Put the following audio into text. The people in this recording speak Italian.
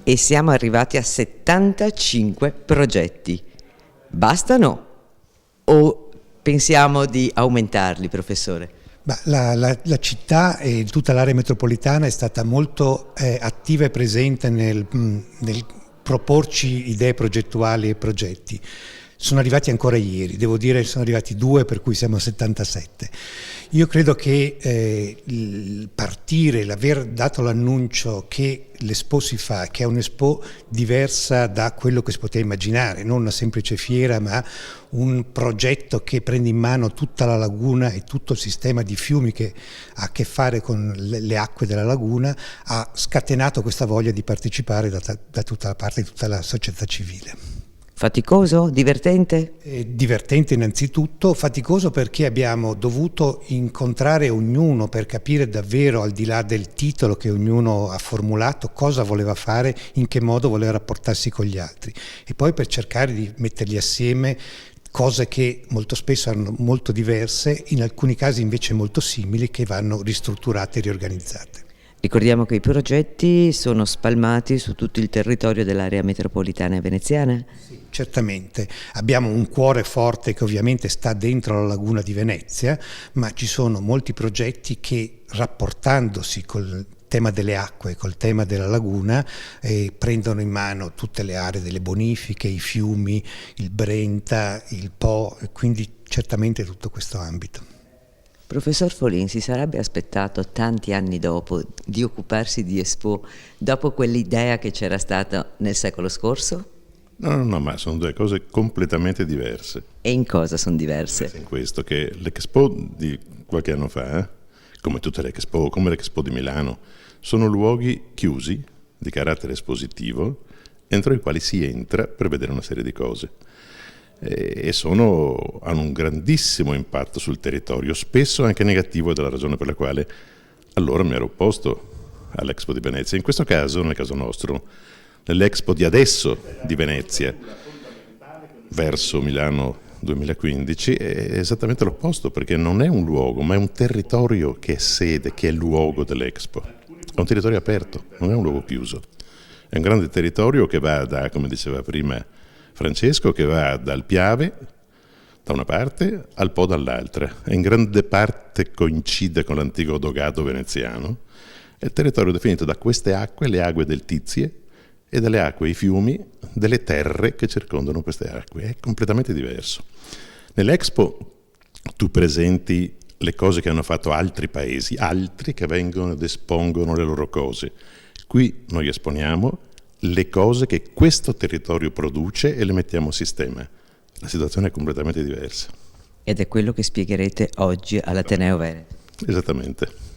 e siamo arrivati a 75 progetti. Bastano o pensiamo di aumentarli, professore? La città e tutta l'area metropolitana è stata molto attiva e presente nel proporci idee progettuali e progetti. Sono arrivati ancora ieri, devo dire sono arrivati 2, per cui siamo a 77. Io credo che partire, l'aver dato l'annuncio che l'Expo si fa, che è un'Expo diversa da quello che si poteva immaginare, non una semplice fiera, ma un progetto che prende in mano tutta la laguna e tutto il sistema di fiumi che ha a che fare con le acque della laguna, ha scatenato questa voglia di partecipare da tutta la parte di tutta la società civile. Faticoso? Divertente? Divertente innanzitutto, faticoso perché abbiamo dovuto incontrare ognuno per capire davvero, al di là del titolo che ognuno ha formulato, cosa voleva fare, in che modo voleva rapportarsi con gli altri, e poi per cercare di metterli assieme, cose che molto spesso erano molto diverse, in alcuni casi invece molto simili, che vanno ristrutturate e riorganizzate. Ricordiamo che i progetti sono spalmati su tutto il territorio dell'area metropolitana veneziana? Sì, certamente. Abbiamo un cuore forte che ovviamente sta dentro la laguna di Venezia, ma ci sono molti progetti che, rapportandosi col tema delle acque, col tema della laguna, prendono in mano tutte le aree delle bonifiche, i fiumi, il Brenta, il Po, quindi certamente tutto questo ambito. Professor Folin si sarebbe aspettato tanti anni dopo di occuparsi di Expo dopo quell'idea che c'era stata nel secolo scorso? No, ma sono due cose completamente diverse. E in cosa sono diverse? In questo, che l'Expo di qualche anno fa, come tutte le Expo, come l'Expo di Milano, sono luoghi chiusi, di carattere espositivo, entro i quali si entra per vedere una serie di cose. E hanno un grandissimo impatto sul territorio, spesso anche negativo, ed è la ragione per la quale allora mi ero opposto all'Expo di Venezia. In questo caso, nel caso nostro, nell'Expo di adesso di Venezia verso Milano 2015 è esattamente l'opposto, perché non è un luogo, ma è un territorio che è sede, che è il luogo dell'Expo. È un territorio aperto, non è un luogo chiuso. È un grande territorio che va da, come diceva prima Francesco, che va dal Piave da una parte al Po dall'altra, e in grande parte coincide con l'antico dogado veneziano. È il territorio definito da queste acque, le acque del Tizie, e dalle acque, i fiumi, delle terre che circondano queste acque. È completamente diverso. Nell'Expo tu presenti le cose che hanno fatto altri paesi, altri che vengono ed espongono le loro cose. Qui noi esponiamo le cose che questo territorio produce e le mettiamo a sistema. La situazione è completamente diversa. Ed è quello che spiegherete oggi all'Ateneo Veneto. Esattamente.